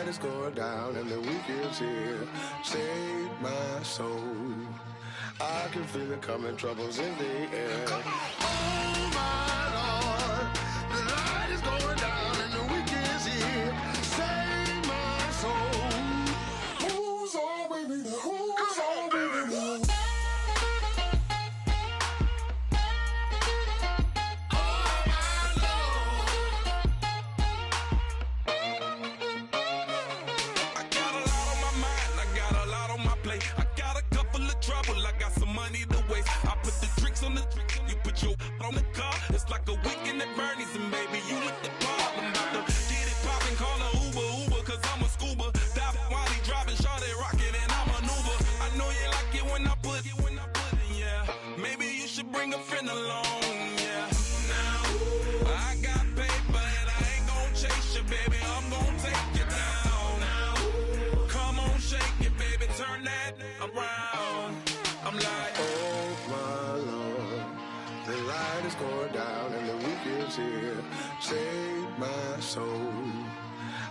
light is going down and the weekend's here. Save my soul. I can feel it coming, troubles in the air. Oh my Lord, the light is going down and the weekend's here. Save my soul. Who's on with me now? Who's on with me now? On the car, it's like a weekend at Bernie's, and baby, you look the part. I'm about to get it poppin', call a Uber, cause I'm a scuba. Dive while he driving, shawty rockin', and I maneuver. I know you like it when I put it, yeah. Maybe you should bring a friend along, yeah. Now, I got paper, and I ain't gon' chase you, baby, I'm gon' take you down. Now, come on, shake it, baby, turn that around. I'm like, oh my Lord, the light is going down and the weekend's here. Save my soul.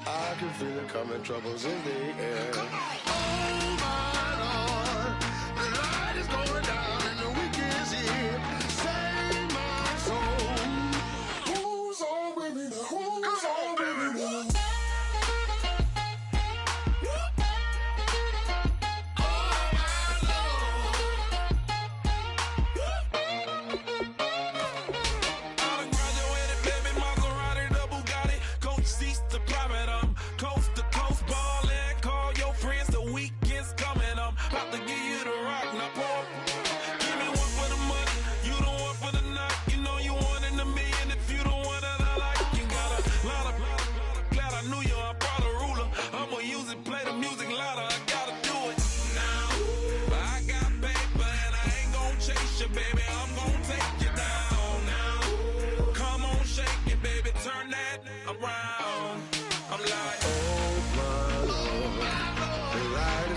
I can feel it coming, troubles in the air. Oh my Lord, the light is going down and the weekend's here. Save my soul. Who's on with me now? Who's on with me now?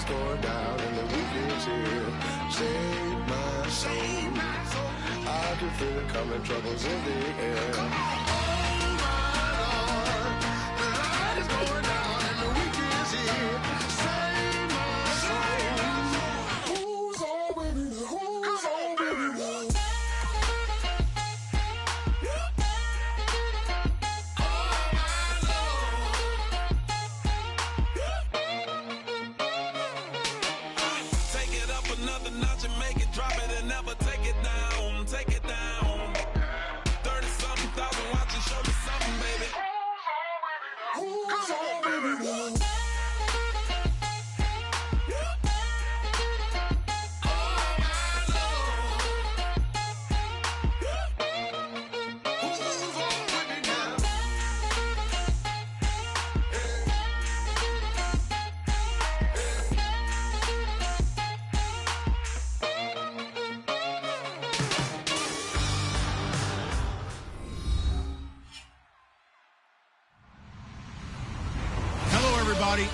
Going down and the weekend's here. Save my soul. I can feel it coming, troubles in the air. Oh my Lord, the light is going down and the weekend's here. Save my soul. Who's on with me now? Who's on with me now? Another notch and make it drop it and never take it down. Take it down. 30-something thousand watching, show me something, baby. Who's on, baby, now?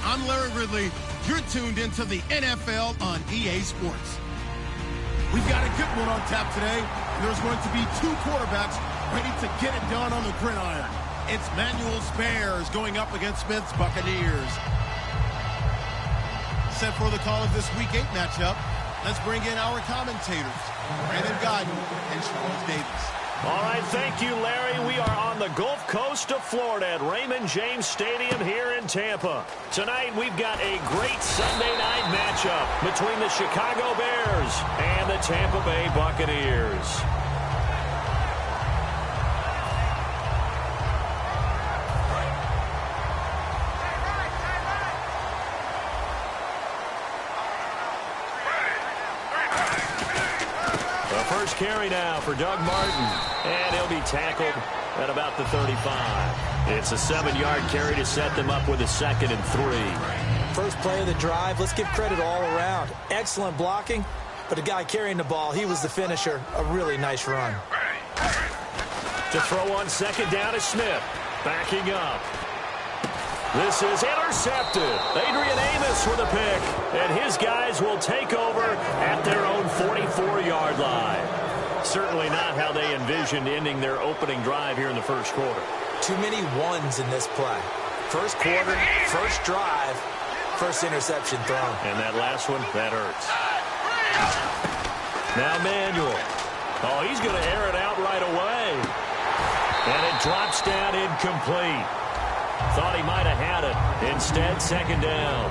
I'm Larry Ridley. You're tuned into the NFL on EA Sports. We've got a good one on tap today. There's going to be two quarterbacks ready to get it done on the gridiron. It's Manuel's Bears going up against Smith's Buccaneers. Set for the call of this Week 8 matchup, let's bring in our commentators, Brandon Godden and Charles Davis. All right, thank you, Larry. We are on the Gulf Coast of Florida at Raymond James Stadium here in Tampa. Tonight, we've got a great Sunday night matchup between the Chicago Bears and the Tampa Bay Buccaneers. First carry now for Doug Martin, and he'll be tackled at about the 35. It's a 7-yard carry to set them up with a 2nd and 3. First play of the drive, let's give credit all around. Excellent blocking, but the guy carrying the ball, he was the finisher. A really nice run. To throw on 2nd down is Smith, backing up. This is intercepted. Adrian Amos with a pick, and his guys will take over at their own 44-yard line. Certainly not how they envisioned ending their opening drive here in the first quarter. Too many ones in this play. First quarter, first drive, first interception thrown. And that last one, that hurts. Now Manuel. Oh, he's going to air it out right away. And it drops down incomplete. Thought he might have had it. Instead, second down.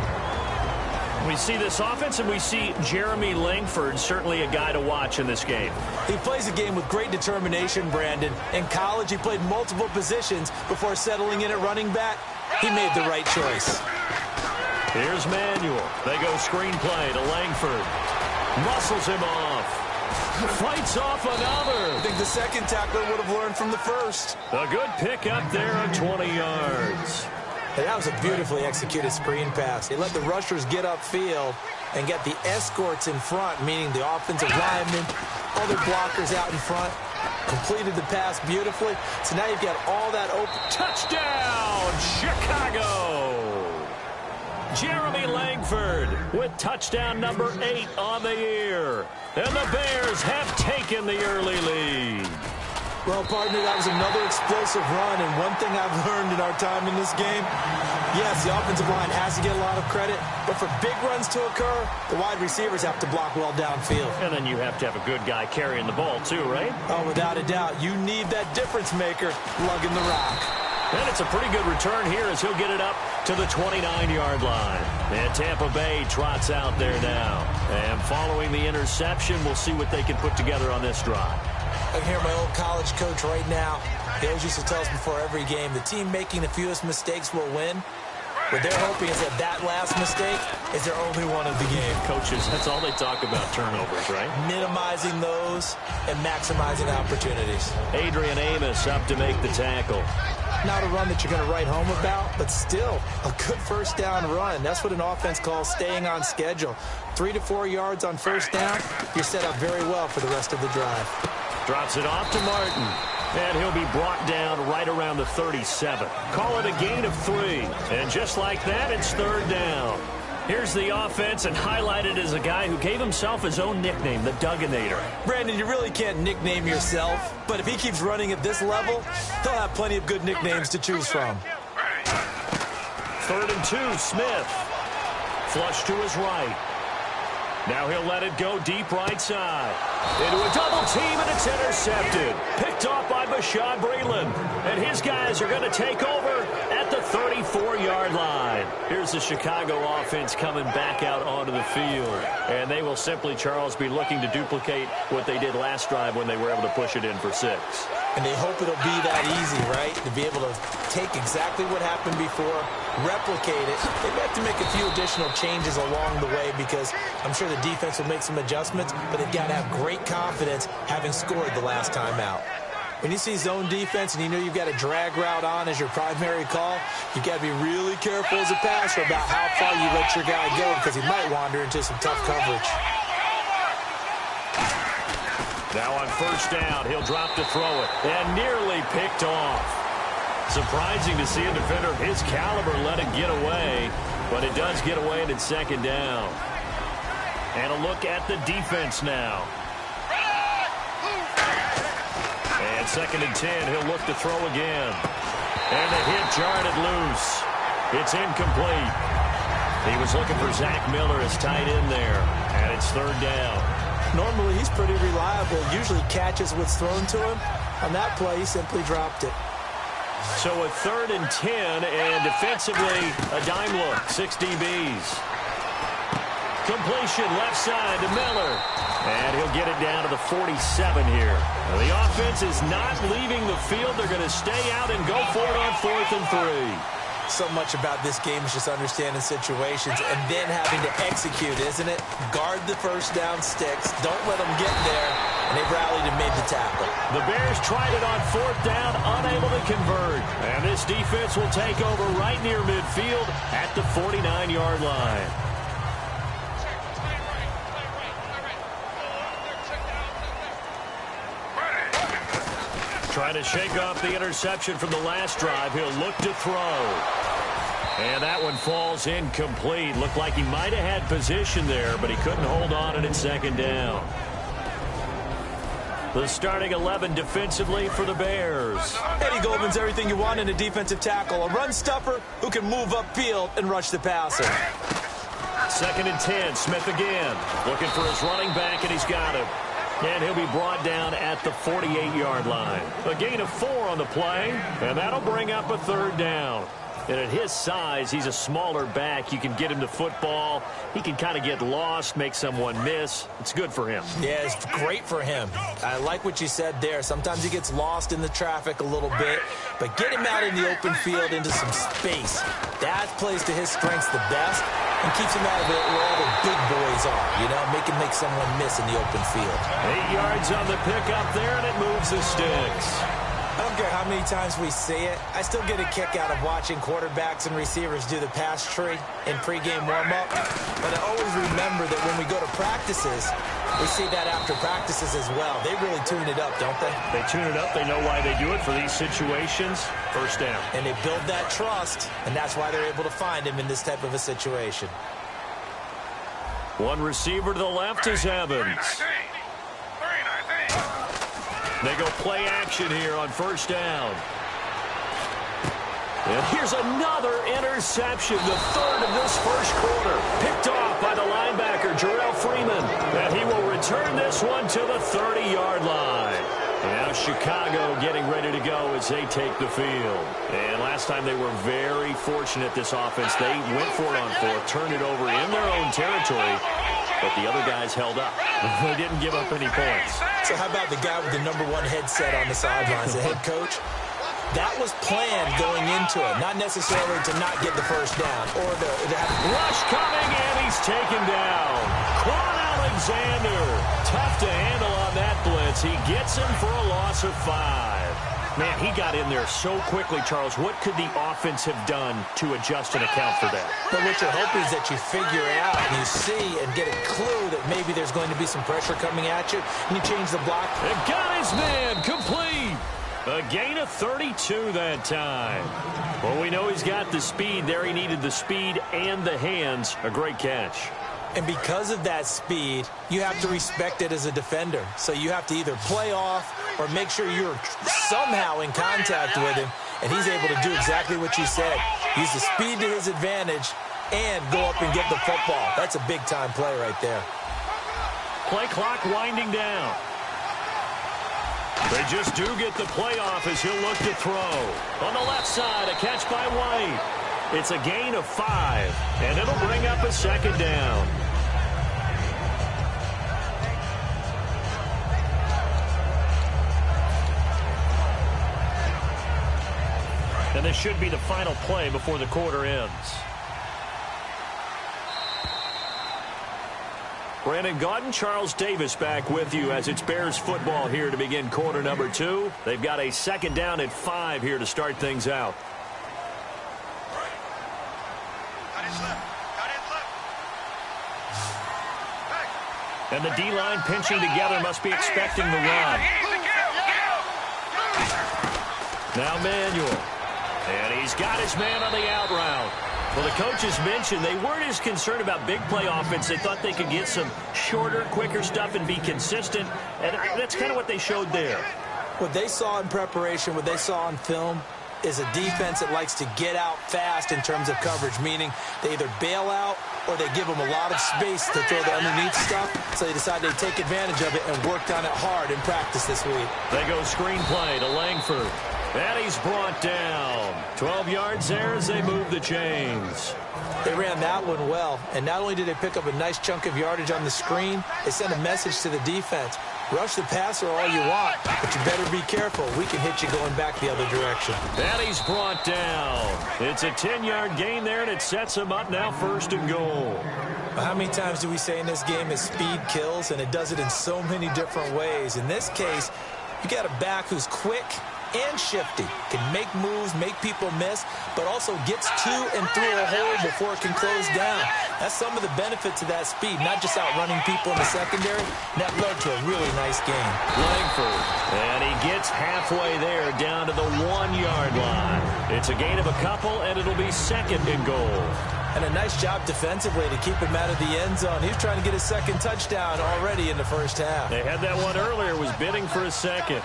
We see this offense, and we see Jeremy Langford, certainly a guy to watch in this game. He plays a game with great determination, Brandon. In college, he played multiple positions before settling in at running back. He made the right choice. Here's Manuel. They go screenplay to Langford. Muscles him off. Fights off another. I think the second tackler would have learned from the first. A good pick up there on 20 yards. And that was a beautifully executed screen pass. They let the rushers get upfield and get the escorts in front, meaning the offensive linemen, other blockers out in front. Completed the pass beautifully. So now you've got all that open. Touchdown, Chicago! Jeremy Langford with touchdown number 8 on the year. And the Bears have taken the early lead. Well, partner, that was another explosive run, and one thing I've learned in our time in this game, yes, the offensive line has to get a lot of credit, but for big runs to occur, the wide receivers have to block well downfield. And then you have to have a good guy carrying the ball too, right? Oh, without a doubt. You need that difference maker lugging the rock. And it's a pretty good return here as he'll get it up to the 29-yard line. And Tampa Bay trots out there now. And following the interception, we'll see what they can put together on this drive. I can hear my old college coach right now. He always used to tell us before every game, the team making the fewest mistakes will win. What they're hoping is that last mistake is their only one of the game. Coaches, that's all they talk about, turnovers, right? Minimizing those and maximizing opportunities. Adrian Amos up to make the tackle. Not a run that you're going to write home about, but still a good first down run. That's what an offense calls staying on schedule. 3 to 4 yards on first down, you're set up very well for the rest of the drive. Drops it off to Martin. And he'll be brought down right around the 37. Call it a gain of 3. And just like that, it's third down. Here's the offense, and highlighted as a guy who gave himself his own nickname, the Dugginator. Brandon, you really can't nickname yourself, but if he keeps running at this level, he'll have plenty of good nicknames to choose from. 3rd and 2, Smith. Flush to his right. Now he'll let it go deep right side. Into a double team, and it's intercepted. Picked off by Bashaud Breeland. And his guys are going to take over at the 34-yard line. Here's the Chicago offense coming back out onto the field. And they will simply, Charles, be looking to duplicate what they did last drive when they were able to push it in for 6. And they hope it'll be that easy, right? To be able to take exactly what happened before, replicate it. They may have to make a few additional changes along the way because I'm sure the defense will make some adjustments, but they've got to have great confidence having scored the last time out. When you see zone defense and you know you've got a drag route on as your primary call, you've got to be really careful as a passer about how far you let your guy go because he might wander into some tough coverage. Now on first down, he'll drop to throw it, and nearly picked off. Surprising to see a defender of his caliber let it get away, but it does get away, and it's second down. And a look at the defense now. And 2nd and 10, he'll look to throw again. And the hit jarred it loose. It's incomplete. He was looking for Zach Miller as tight end there, and it's 3rd down. Normally, he's pretty reliable. Usually catches what's thrown to him. On that play, he simply dropped it. So a 3rd and 10, and defensively, a dime look, 6 DBs. Completion left side to Miller. And he'll get it down to the 47 here. Now, the offense is not leaving the field. They're going to stay out and go for it on 4th and 3. So much about this game is just understanding situations and then having to execute, isn't it? Guard the first down sticks. Don't let them get there. And they've rallied and made the tackle. The Bears tried it on 4th down, unable to convert. And this defense will take over right near midfield at the 49-yard line. Trying to shake off the interception from the last drive. He'll look to throw. And that one falls incomplete. Looked like he might have had position there, but he couldn't hold on it at 2nd down. The starting 11 defensively for the Bears. Eddie Goldman's everything you want in a defensive tackle. A run stuffer who can move upfield and rush the passer. 2nd and 10. Smith again. Looking for his running back, and he's got him. And he'll be brought down at the 48-yard line. A gain of 4 on the play, and that'll bring up a 3rd down. And at his size, he's a smaller back. You can get him to football. He can kind of get lost, make someone miss. It's good for him. Yeah, it's great for him. I like what you said there. Sometimes he gets lost in the traffic a little bit, but get him out in the open field into some space. That plays to his strengths the best and keeps him out of it where all the big boys are, you know, make someone miss in the open field. 8 yards on the pickup there, and it moves the sticks. I don't care how many times we see it. I still get a kick out of watching quarterbacks and receivers do the pass tree in pregame warm-up. But I always remember that when we go to practices, we see that after practices as well. They really tune it up, don't they? They tune it up. They know why they do it for these situations. 1st down. And they build that trust, and that's why they're able to find him in this type of a situation. One receiver to the left is Evans. They go play action here on 1st down. And here's another interception, the 3rd of this 1st quarter. Picked off by the linebacker, Jarrell Freeman. And he will return this one to the 30-yard line. Now Chicago getting ready to go as they take the field. And last time they were very fortunate, this offense. They went for it on 4th, turned it over in their own territory. But the other guys held up. They didn't give up any points. So how about the guy with the #1 headset on the sidelines, the head coach? That was planned going into it, not necessarily to not get the 1st down. Or to have rush coming, and he's taken down. Quan Alexander, tough to handle on that blitz. He gets him for a loss of 5. Man, he got in there so quickly, Charles. What could the offense have done to adjust and account for that? But what you're hoping is that you figure it out and you see and get a clue that maybe there's going to be some pressure coming at you, and you change the block. And got his man complete. A gain of 32 that time. Well, we know he's got the speed there. He needed the speed and the hands. A great catch. And because of that speed, you have to respect it as a defender. So you have to either play off or make sure you're somehow in contact with him, and he's able to do exactly what you said. Use the speed to his advantage and go up and get the football. That's a big-time play right there. Play clock winding down. They just do get the play off as he'll look to throw. On the left side, a catch by White. It's a gain of 5, and it'll bring up a 2nd down. And this should be the final play before the quarter ends. Brandon Gaudin, Charles Davis back with you as it's Bears football here to begin quarter number 2. They've got a 2nd down at 5 here to start things out. And the D-line pinching together, must be expecting the run. Now Manuel. And he's got his man on the out route. Well, the coaches mentioned they weren't as concerned about big play offense. They thought they could get some shorter, quicker stuff and be consistent. And that's kind of what they showed there. What they saw in preparation, what they saw on film, is a defense that likes to get out fast in terms of coverage, meaning they either bail out or they give them a lot of space to throw the underneath stuff, so they decide they take advantage of it and worked on it hard in practice this week. They go screenplay to Langford. And he's brought down. 12 yards there as they move the chains. They ran that one well, and not only did they pick up a nice chunk of yardage on the screen, they sent a message to the defense. Rush the passer all you want, but you better be careful. We can hit you going back the other direction. And he's brought down. It's a 10-yard gain there, and it sets him up now 1st and goal. Well, how many times do we say in this game that speed kills, and it does it in so many different ways? In this case, you got a back who's quick and shifty, can make moves, make people miss, but also gets to and through a hole before it can close down. That's some of the benefits of that speed, not just outrunning people in the secondary. And that led to a really nice game. Langford, and he gets halfway there down to the 1-yard line. It's a gain of a couple, and it'll be 2nd and goal. And a nice job defensively to keep him out of the end zone. He was trying to get his second touchdown already in the first half. They had that one earlier, was bidding for a second.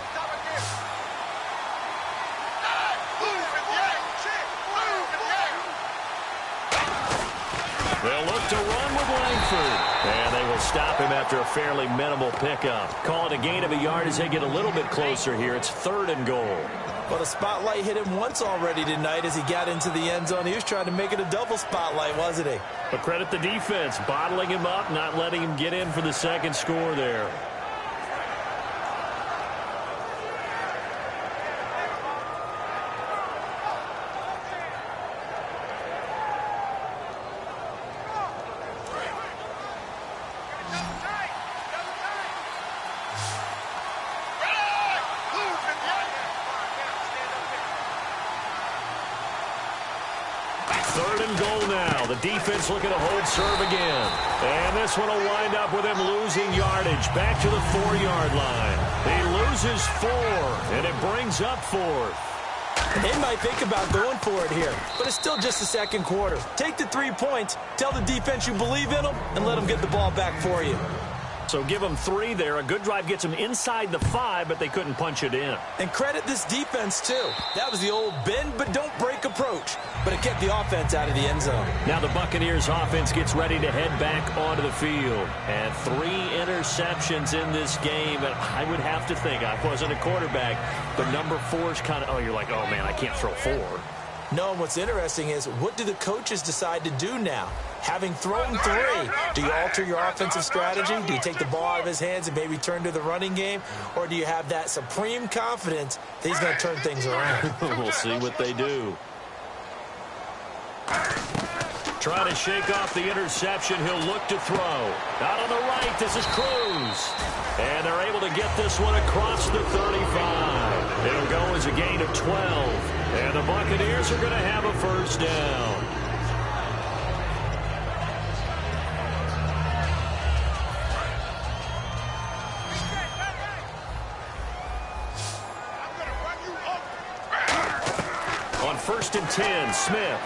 They'll look to run with Langford. And they will stop him after a fairly minimal pickup. Call it a gain of a yard as they get a little bit closer here. It's 3rd and goal. Well, the spotlight hit him once already tonight as he got into the end zone. He was trying to make it a double spotlight, wasn't he? But credit the defense, bottling him up, not letting him get in for the second score there. The defense looking to hold serve again. And this one will wind up with him losing yardage back to the 4-yard line. He loses 4, and it brings up 4th. They might think about going for it here, but it's still just the second quarter. Take the 3 points, tell the defense you believe in them, and let them get the ball back for you. So give them 3 there. A good drive gets them inside the 5, but they couldn't punch it in. And credit this defense, too. That was the old bend but don't break approach, but it kept the offense out of the end zone. Now the Buccaneers offense gets ready to head back onto the field. And 3 interceptions in this game. And I would have to think, I wasn't a quarterback, but number 4 is kind of, oh, you're like, oh, man, I can't throw 4. No, and what's interesting is, what do the coaches decide to do now? Having thrown 3, do you alter your offensive strategy? Do you take the ball out of his hands and maybe turn to the running game? Or do you have that supreme confidence that he's going to turn things around? We'll see what they do. Try to shake off the interception. He'll look to throw. Out on the right, this is Cruz. And they're able to get this one across the 35. It'll go as a gain of 12. And the Buccaneers are going to have a first down. On 1st and 10, Smith.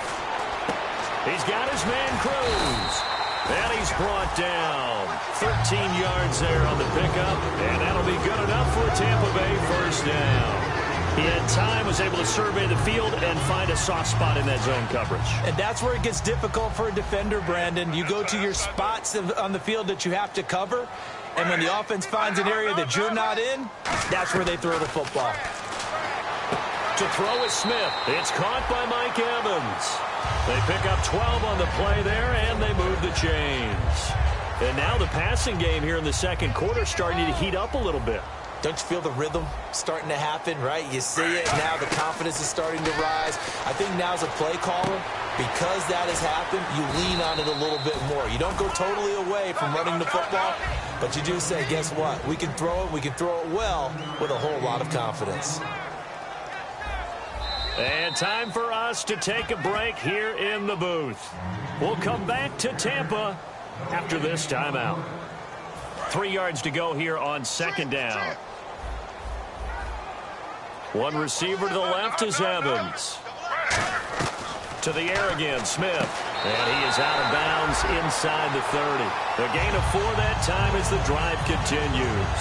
He's got his man Cruz. And he's brought down. 13 yards there on the pickup. And that'll be good enough for a Tampa Bay first down. He had time, was able to survey the field and find a soft spot in that zone coverage. And that's where it gets difficult for a defender, Brandon. You go to your spots on the field that you have to cover, and when the offense finds an area that you're not in, that's where they throw the football. To throw is Smith. It's caught by Mike Evans. They pick up 12 on the play there, and they move the chains. And now the passing game here in the second quarter starting to heat up a little bit. Don't you feel the rhythm starting to happen, right? You see it, now the confidence is starting to rise. I think now as a play caller, because that has happened, you lean on it a little bit more. You don't go totally away from running the football, but you do say, guess what? We can throw it well with a whole lot of confidence. And time for us to take a break here in the booth. We'll come back to Tampa after this timeout. 3 yards to go here on 2nd down. One receiver to the left is Evans. To the air again, Smith. And he is out of bounds inside the 30. The gain of 4 that time as the drive continues.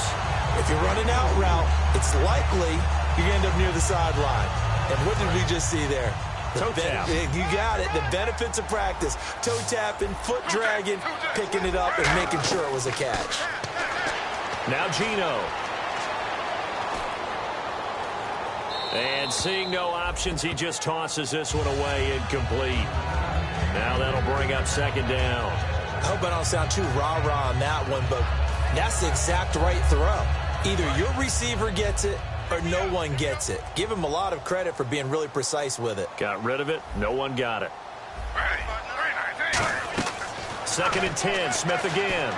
If you're running out route, it's likely you're going to end up near the sideline. And what did we just see there? Toe tap. You got it. The benefits of practice. Toe tapping, foot dragging, picking it up, and making sure it was a catch. Now Gino. And seeing no options, he just tosses this one away incomplete. Now that'll bring up 2nd down. I hope I don't sound too rah-rah on that one, but that's the exact right throw. Either your receiver gets it or no one gets it. Give him a lot of credit for being really precise with it. Got rid of it. No one got it. 2nd and 10. Smith again.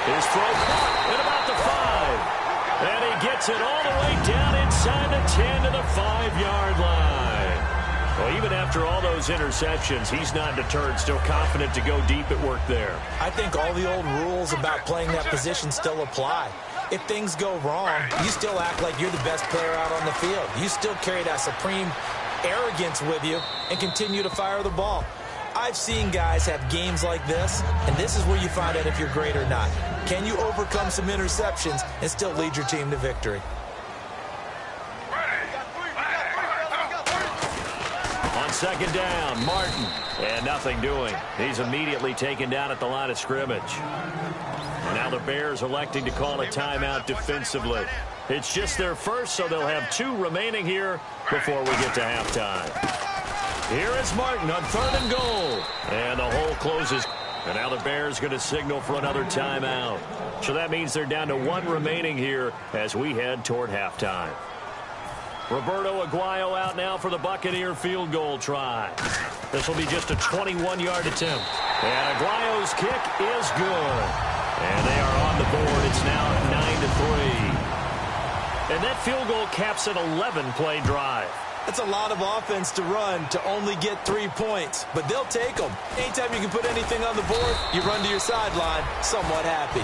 His throw caught at about the 5. And he gets it all the way down inside the 10 to the 5-yard line. Well, even after all those interceptions, he's not deterred, still confident to go deep at work there. I think all the old rules about playing that position still apply. If things go wrong, you still act like you're the best player out on the field. You still carry that supreme arrogance with you and continue to fire the ball. I've seen guys have games like this, and this is where you find out if you're great or not. Can you overcome some interceptions and still lead your team to victory? On second down, Martin. And nothing doing. He's immediately taken down at the line of scrimmage. And now the Bears electing to call a timeout defensively. It's just their first, so they'll have 2 remaining here before we get to halftime. Here is Martin on 3rd and goal. And the hole closes. And now the Bears going to signal for another timeout. So that means they're down to 1 remaining here as we head toward halftime. Roberto Aguayo out now for the Buccaneer field goal try. This will be just a 21-yard attempt. And Aguayo's kick is good. And they are on the board. It's now 9-3. And that field goal caps an 11-play drive. That's a lot of offense to run to only get 3 points, but they'll take them. Anytime you can put anything on the board, you run to your sideline somewhat happy.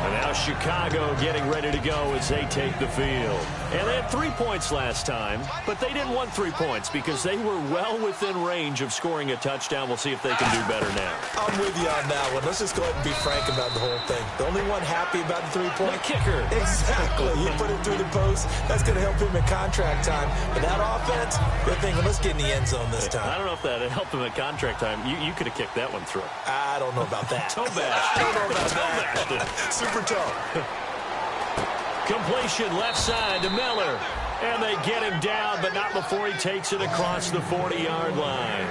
And now Chicago getting ready to go as they take the field. And they had 3 points last time, but they didn't want 3 points because they were well within range of scoring a touchdown. We'll see if they can do better now. I'm with you on that one. Let's just go ahead and be frank about the whole thing. The only one happy about the 3-point? The kicker. Exactly. He put it through the post. That's going to help him at contract time. But that offense, they're thinking, let's get in the end zone this time. I don't know if that helped him at contract time. You could have kicked that one through. I don't know about that. Toe bash. I don't know about that. Super toe. Completion left side to Miller. And they get him down, but not before he takes it across the 40-yard line.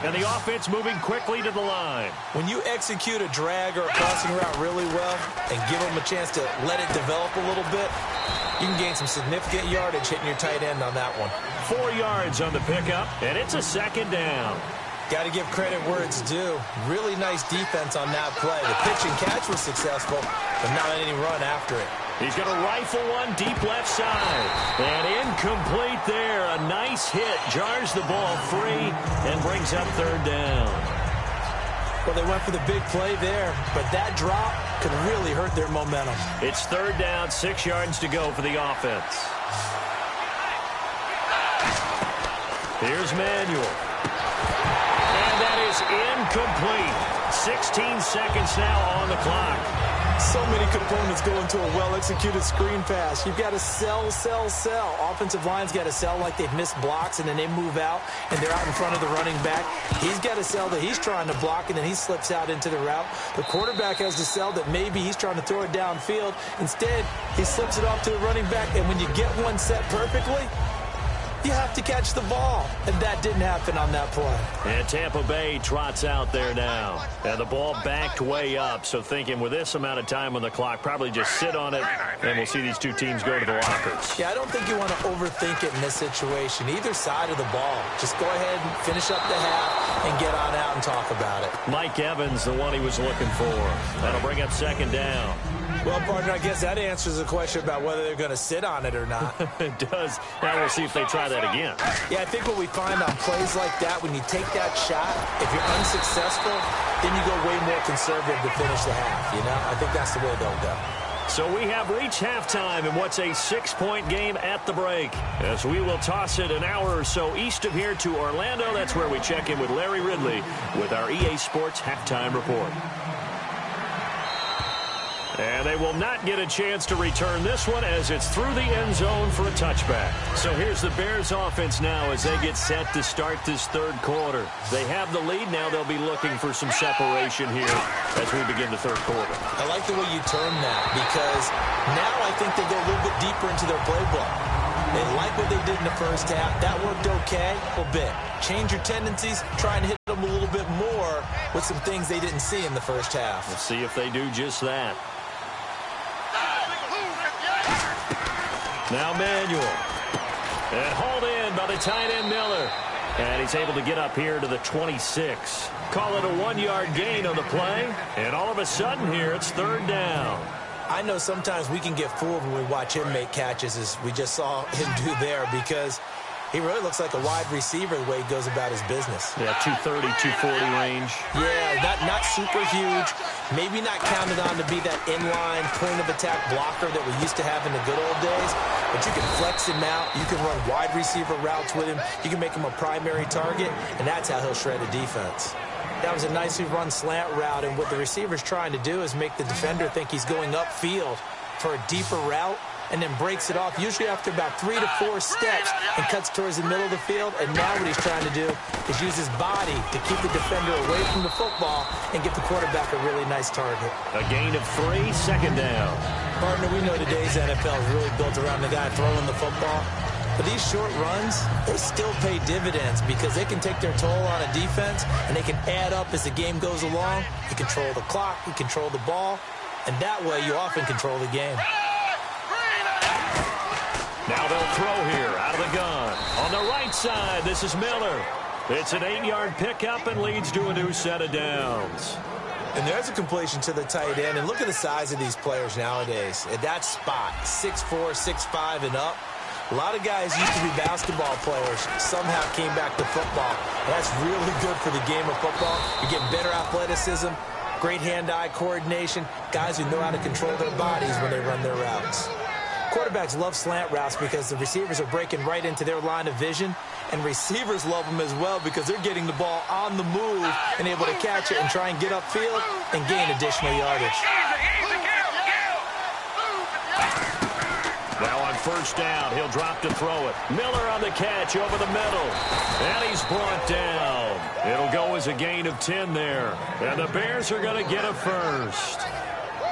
And the offense moving quickly to the line. When you execute a drag or a crossing route really well and give them a chance to let it develop a little bit, you can gain some significant yardage hitting your tight end on that one. 4 yards on the pickup, and it's a second down. Got to give credit where it's due. Really nice defense on that play. The pitch and catch was successful, but not any run after it. He's going to rifle one deep left side. And incomplete there. A nice hit. Jars the ball free and brings up 3rd down. Well, they went for the big play there, but that drop could really hurt their momentum. It's 3rd down, 6 yards to go for the offense. Here's Manuel. And that is incomplete. 16 seconds now on the clock. So many components go into a well-executed screen pass. You've got to sell. Offensive line's got to sell like they've missed blocks, and then they move out, and they're out in front of the running back. He's got to sell that he's trying to block, and then he slips out into the route. The quarterback has to sell that maybe he's trying to throw it downfield. Instead, he slips it off to the running back, and when you get one set perfectly, you have to catch the ball. And that didn't happen on that play. And Tampa Bay trots out there now. And the ball backed way up. So thinking with this amount of time on the clock, probably just sit on it, and we'll see these two teams go to the lockers. Yeah, I don't think you want to overthink it in this situation. Either side of the ball. Just go ahead and finish up the half and get on out and talk about it. Mike Evans, the one he was looking for. That'll bring up 2nd down. Well, partner, I guess that answers the question about whether they're going to sit on it or not. It does. Now we'll see if they try that again. Yeah, I think what we find on plays like that, when you take that shot, if you're unsuccessful, then you go way more conservative to finish the half, you know? I think that's the way they'll go. So we have reached halftime in what's a 6-point game at the break. As we will toss it an hour or so east of here to Orlando. That's where we check in with Larry Ridley with our EA Sports Halftime Report. And they will not get a chance to return this one as it's through the end zone for a touchback. So here's the Bears offense now as they get set to start this 3rd quarter. They have the lead. Now they'll be looking for some separation here as we begin the 3rd quarter. I like the way you term that because now I think they go a little bit deeper into their playbook. They like what they did in the first half. That worked okay a bit. Change your tendencies. Try and hit them a little bit more with some things they didn't see in the first half. We'll see if they do just that. Now Manuel. And hauled in by the tight end Miller. And he's able to get up here to the 26. Call it a 1-yard gain on the play. And all of a sudden here, it's 3rd down. I know sometimes we can get fooled when we watch him make catches, as we just saw him do there, because He really looks like a wide receiver the way he goes about his business. Yeah, 230, 240 range. Yeah, not super huge. Maybe not counted on to be that inline point-of-attack blocker that we used to have in the good old days. But you can flex him out. You can run wide receiver routes with him. You can make him a primary target, and that's how he'll shred a defense. That was a nicely run slant route, and what the receiver's trying to do is make the defender think he's going upfield for a deeper route, and then breaks it off, usually after about 3 to 4 steps, and cuts towards the middle of the field. And now what he's trying to do is use his body to keep the defender away from the football and get the quarterback a really nice target. A gain of 3, second down. Partner, we know today's NFL is really built around the guy throwing the football. But these short runs, they still pay dividends because they can take their toll on a defense, and they can add up as the game goes along. You control the clock, you control the ball, and that way you often control the game. Now they'll throw here out of the gun. On the right side, this is Miller. It's an 8-yard pickup and leads to a new set of downs. And there's a completion to the tight end. And look at the size of these players nowadays. At that spot, 6'4", 6'5", and up. A lot of guys used to be basketball players, somehow came back to football. And that's really good for the game of football. You get better athleticism, great hand-eye coordination, guys who know how to control their bodies when they run their routes. Quarterbacks love slant routes because the receivers are breaking right into their line of vision, and receivers love them as well because they're getting the ball on the move and able to catch it and try and get upfield and gain additional yardage. Now on first down, he'll drop to throw it. Miller on the catch over the middle, and he's brought down. It'll go as a gain of 10 there, and the Bears are going to get a first.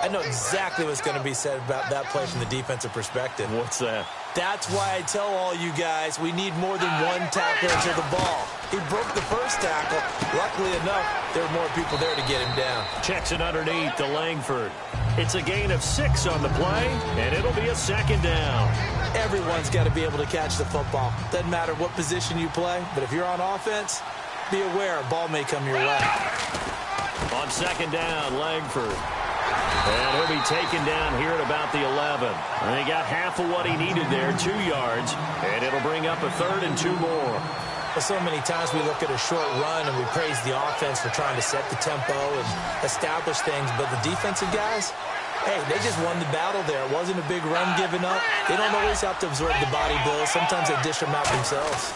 I know exactly what's going to be said about that play from the defensive perspective. What's that? That's why I tell all you guys we need more than one tackler to the ball. He broke the first tackle. Luckily enough, there were more people there to get him down. Checks it underneath to Langford. It's a gain of 6 on the play, and it'll be a second down. Everyone's got to be able to catch the football. Doesn't matter what position you play, but if you're on offense, be aware a ball may come your way. On second down, Langford. And he'll be taken down here at about the 11. And he got half of what he needed there, 2 yards. And it'll bring up a 3rd and 2 more. Well, so many times we look at a short run and we praise the offense for trying to set the tempo and establish things. But the defensive guys, hey, they just won the battle there. It wasn't a big run given up. They don't always have to absorb the body blows. Sometimes they dish them out themselves.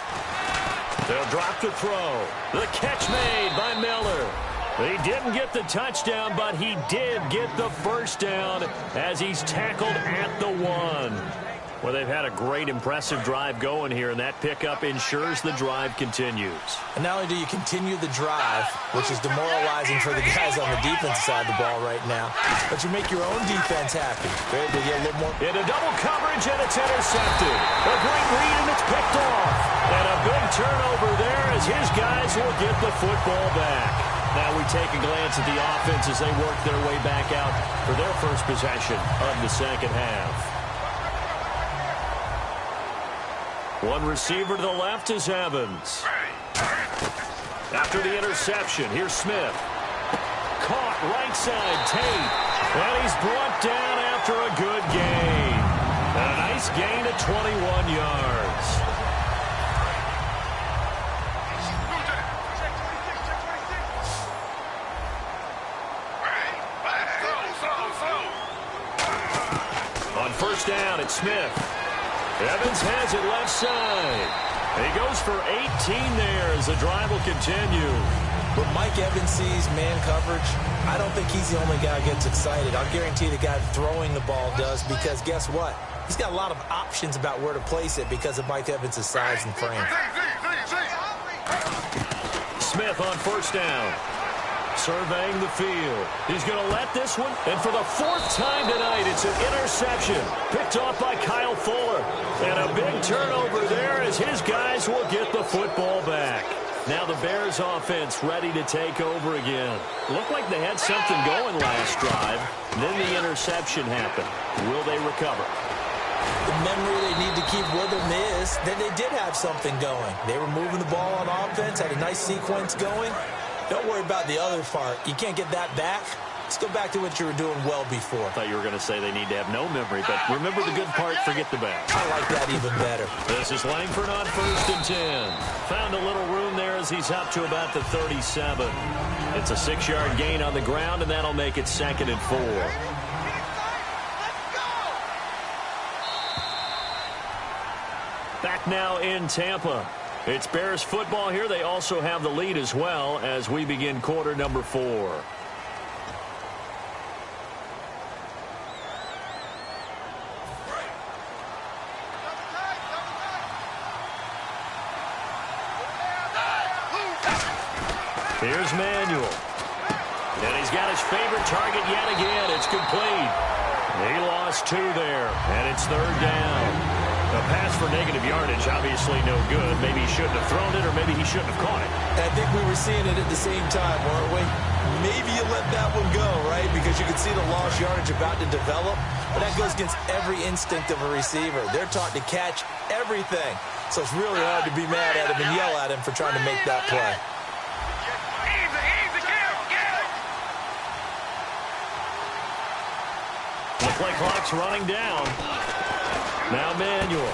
They'll drop to throw. The catch made by Miller. He didn't get the touchdown, but he did get the first down as he's tackled at the 1. Well, they've had a great, impressive drive going here, and that pickup ensures the drive continues. And not only do you continue the drive, which is demoralizing for the guys on the defensive side of the ball right now, but you make your own defense happy. They're able to get a little more. Into double coverage, and it's intercepted. A great read, and it's picked off. And a big turnover there as his guys will get the football back. Now we take a glance at the offense as they work their way back out for their first possession of the second half. One receiver to the left is Evans. After the interception, here's Smith. Caught right side, Tate. And he's brought down after a good gain. And a nice gain of 21 yards. On first down, it's Smith. Evans has it left side. He goes for 18 there as the drive will continue. When Mike Evans sees man coverage, I don't think he's the only guy who gets excited. I'll guarantee the guy throwing the ball does, because guess what? He's got a lot of options about where to place it because of Mike Evans' size and frame. Smith on first down. Surveying the field. He's going to let this one. And for the 4th time tonight, it's an interception. Picked off by Kyle Fuller. And a big turnover there as his guys will get the football back. Now the Bears offense ready to take over again. Looked like they had something going last drive. Then the interception happened. Will they recover? The memory they need to keep with them is that they did have something going. They were moving the ball on offense, had a nice sequence going. Don't worry about the other part. You can't get that back, Let's go back to what you were doing well before. I thought you were going to say they need to have no memory, but remember the good part, forget the bad. I like that even better. This is Langford on 1st and 10. Found a little room there as he's up to about the 37. It's a 6-yard gain on the ground, and that'll make it 2nd and 4. Back now in Tampa. It's Bears football here. They also have the lead as well as we begin quarter number 4. Here's Manuel. And he's got his favorite target yet again. It's complete. He lost 2 there, and it's 3rd down. A pass for negative yardage, obviously no good. Maybe he shouldn't have thrown it, or maybe he shouldn't have caught it. I think we were seeing it at the same time, weren't we? Maybe you let that one go, right? Because you can see the lost yardage about to develop. But that goes against every instinct of a receiver. They're taught to catch everything. So it's really hard to be mad at him and yell at him for trying to make that play. The play clock's running down. Now Manuel.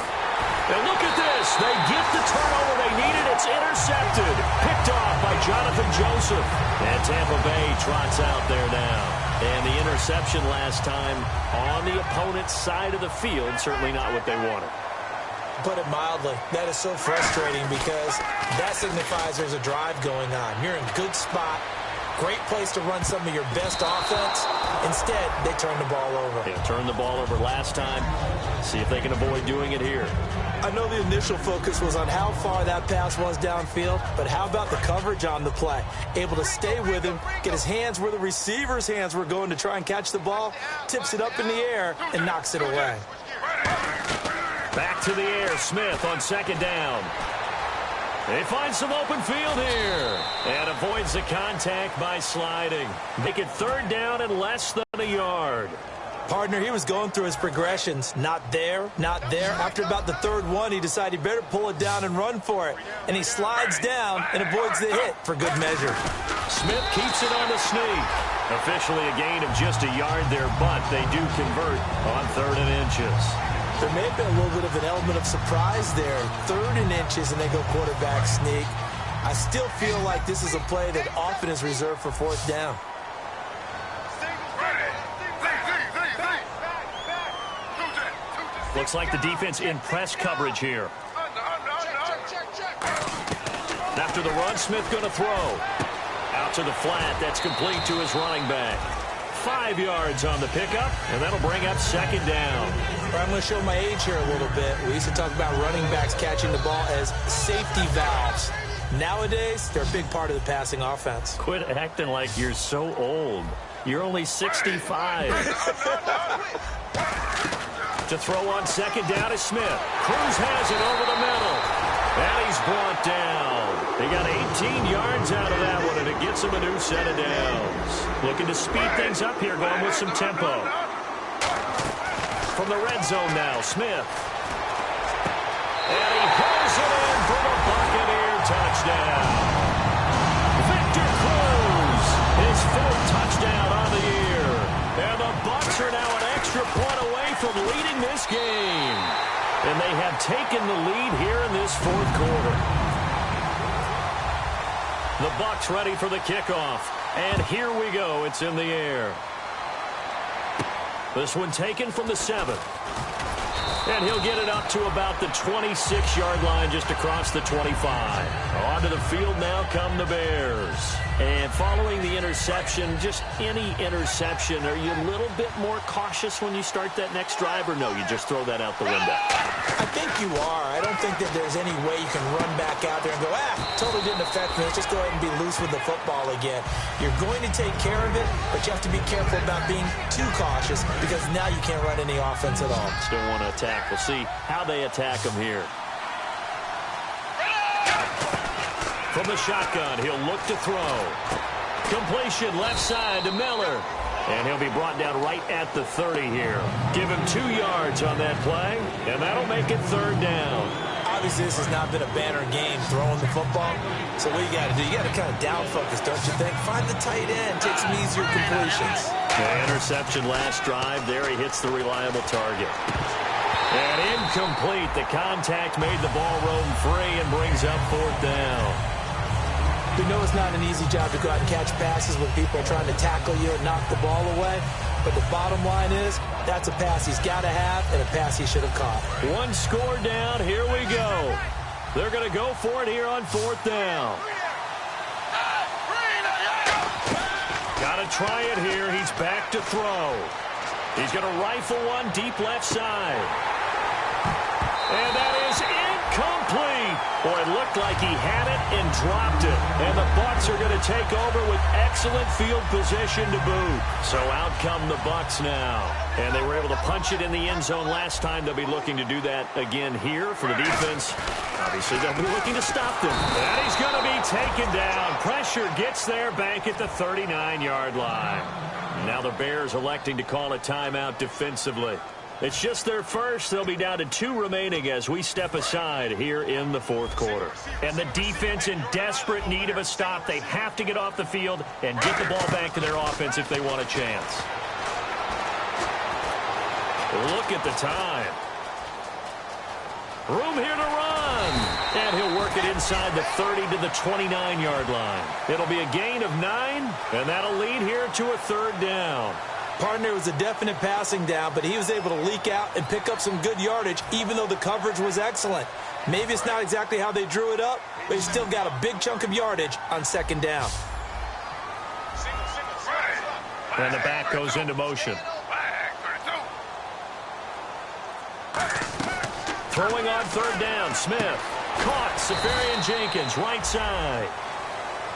And look at this. They get the turnover they needed. It's intercepted. Picked off by Jonathan Joseph. And Tampa Bay trots out there now. And the interception last time on the opponent's side of the field. Certainly not what they wanted. Put it mildly, that is so frustrating because that signifies there's a drive going on. You're in a good spot. Great place to run some of your best offense. Instead, they turn the ball over. They turned the ball over last time. See if they can avoid doing it here. I know the initial focus was on how far that pass was downfield, but how about the coverage on the play? Able to stay with him, get his hands where the receiver's hands were going to try and catch the ball, tips it up in the air, and knocks it away. Back to the air, Smith on 2nd down. They find some open field here. And avoids the contact by sliding. Make it 3rd down and less than a yard. Partner, he was going through his progressions. Not there, not there. After about the 3rd one, he decided he better pull it down and run for it. And he slides down and avoids the hit for good measure. Smith keeps it on the sneak. Officially a gain of just a yard there, but they do convert on 3rd and inches. There may have been a little bit of an element of surprise there. 3rd and inches, and they go quarterback sneak. I still feel like this is a play that often is reserved for 4th down. Looks like the defense in press coverage here. After the run, Smith going to throw. Out to the flat. That's complete to his running back. 5 yards on the pickup, and that'll bring up 2nd down. I'm going to show my age here a little bit. We used to talk about running backs catching the ball as safety valves. Nowadays, they're a big part of the passing offense. Quit acting like you're so old. You're only 65. To throw on 2nd down is Smith. Cruz has it over the middle. And he's brought down. They got 18 yards out of that one, and it gets him a new set of downs. Looking to speed things up here, going with some tempo. From the red zone now, Smith. And he pulls it in for the Buccaneer touchdown. Victor Cruz, his 4th touchdown on the year. And the Bucs are now an extra point away from leading this game. And they have taken the lead here in this 4th quarter. The Bucs ready for the kickoff. And here we go. It's in the air. This one taken from the 7. And he'll get it up to about the 26-yard line just across the 25. Onto the field now come the Bears. And following the interception, just any interception, are you a little bit more cautious when you start that next drive, or no, you just throw that out the window? I think you are. I don't think that there's any way you can run back out there and go, totally didn't affect me. Let's just go ahead and be loose with the football again. You're going to take care of it, but you have to be careful about being too cautious because now you can't run any offense at all. Still want to attack. We'll see how they attack him here. From the shotgun, he'll look to throw. Completion left side to Miller. And he'll be brought down right at the 30 here. Give him 2 yards on that play, and that'll make it 3rd down. Obviously, this has not been a banner game throwing the football. So what you got to do, you got to kind of down focus, don't you think? Find the tight end, take some easier completions. The interception last drive. There he hits the reliable target. And incomplete. The contact made the ball roam free and brings up 4th down. We know it's not an easy job to go out and catch passes when people are trying to tackle you and knock the ball away. But the bottom line is, that's a pass he's got to have and a pass he should have caught. One score down. Here we go. They're going to go for it here on 4th down. Got to try it here. He's back to throw. He's going to rifle one deep left side. And that is incomplete. Boy, it looked like he had it and dropped it. And the Bucs are going to take over with excellent field position to boot. So out come the Bucs now. And they were able to punch it in the end zone last time. They'll be looking to do that again here for the defense. Obviously, they'll be looking to stop them. And he's going to be taken down. Pressure gets there back at the 39-yard line. Now the Bears electing to call a timeout defensively. It's just their first. They'll be down to 2 remaining as we step aside here in the 4th quarter. And the defense in desperate need of a stop. They have to get off the field and get the ball back to their offense if they want a chance. Look at the time. Room here to run. And he'll work it inside the 30 to the 29-yard line. It'll be a gain of 9, and that'll lead here to a 3rd down. Partner was a definite passing down, but he was able to leak out and pick up some good yardage, even though the coverage was excellent. Maybe it's not exactly how they drew it up, but he still got a big chunk of yardage on 2nd down. And the back goes into motion. Throwing on 3rd down, Smith. Caught, Safarian-Jenkins, right side.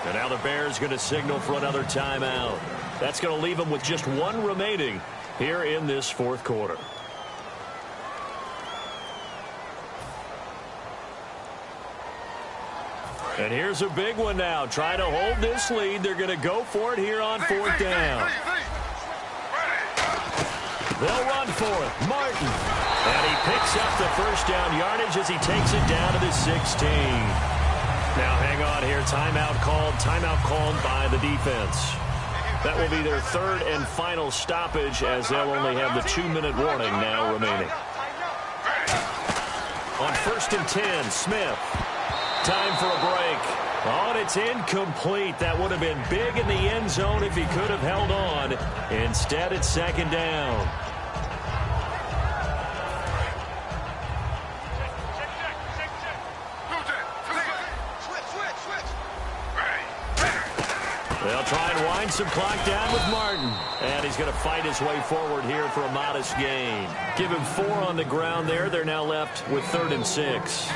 And now the Bears going to signal for another timeout. That's going to leave them with just 1 remaining here in this 4th quarter. And here's a big one now. Trying to hold this lead. They're going to go for it here on 4th down. They'll run for it. Martin. And he picks up the 1st down yardage as he takes it down to the 16. Now hang on here. Timeout called by the defense. That will be their 3rd and final stoppage as they'll only have the 2-minute warning now remaining. On 1st and 10, Smith. Time for a break. Oh, and it's incomplete. That would have been big in the end zone if he could have held on. Instead, it's 2nd down. They'll try and wind some clock down with Martin. And he's going to fight his way forward here for a modest gain. Give him 4 on the ground there. They're now left with 3rd and 6.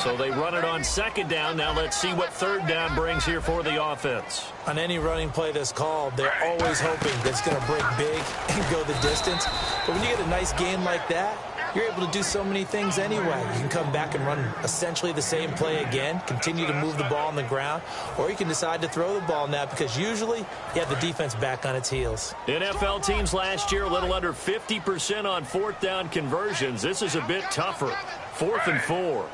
So they run it on 2nd down. Now let's see what 3rd down brings here for the offense. On any running play that's called, they're always hoping that it's going to break big and go the distance. But when you get a nice gain like that, you're able to do so many things anyway. You can come back and run essentially the same play again, continue to move the ball on the ground, or you can decide to throw the ball now because usually you have the defense back on its heels. NFL teams last year a little under 50% on 4th down conversions. This is a bit tougher. 4th and 4.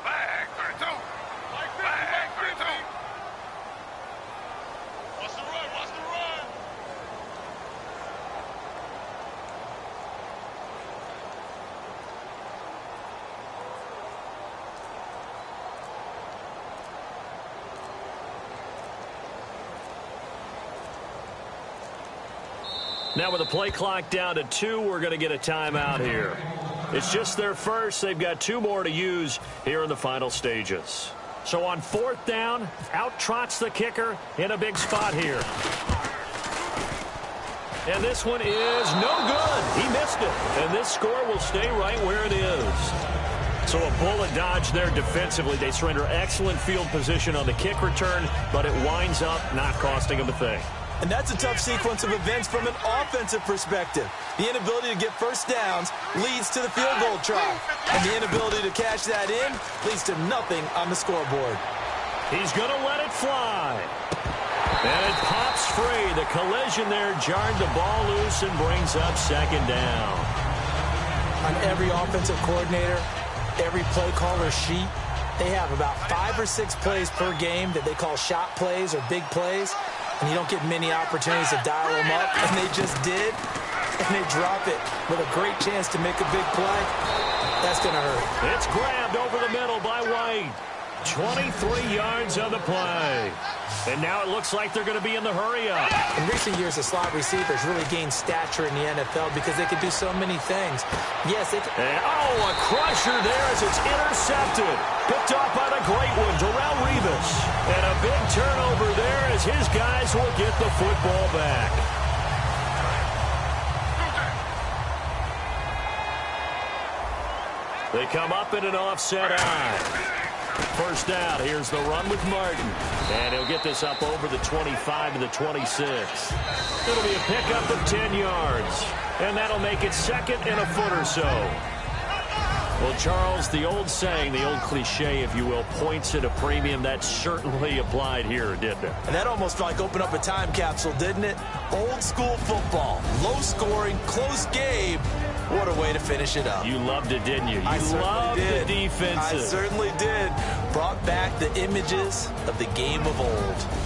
Now with the play clock down to 2, we're going to get a timeout here. It's just their first. They've got 2 more to use here in the final stages. So on 4th down, out trots the kicker in a big spot here. And this one is no good. He missed it. And this score will stay right where it is. So a bullet dodge there defensively. They surrender excellent field position on the kick return, but it winds up not costing them a thing. And that's a tough sequence of events from an offensive perspective. The inability to get first downs leads to the field goal try. And the inability to cash that in leads to nothing on the scoreboard. He's going to let it fly. And it pops free. The collision there jarred the ball loose and brings up 2nd down. On every offensive coordinator, every play caller sheet, They have about 5 or 6 plays per game that they call shot plays or big plays, and you don't get many opportunities to dial them up, and they just did, and they drop it with a great chance to make a big play. That's going to hurt. It's grabbed over the middle by White. 23 yards on the play. And now it looks like they're going to be in the hurry-up. In recent years, the slot receivers really gained stature in the NFL because they can do so many things. Yes, they can. And, a crusher there as it's intercepted. Picked off by the great one, Darrelle Revis. And a big turnover there as his guys will get the football back. They come up in an offset eye. First down, here's the run with Martin. And he'll get this up over the 25 to the 26. It'll be a pickup of 10 yards. And that'll make it second and a foot or so. Well, Charles, the old saying, the old cliche, if you will, points at a premium, that certainly applied here, didn't it? And that almost like opened up a time capsule, didn't it? Old school football, low scoring, close game. What a way to finish it up. You loved it, didn't you? I You loved did. the defenses. I certainly did. Brought back the images of the game of old.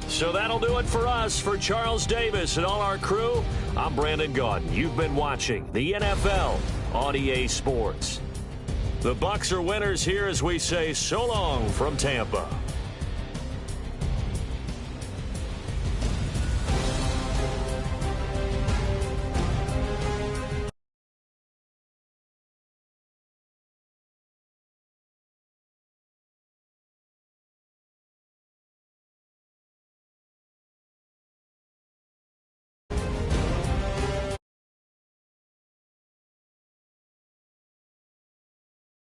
So that'll do it for us. For Charles Davis and all our crew, I'm Brandon Gaudin. You've been watching the NFL on EA Sports. The Bucs are winners here as we say so long from Tampa.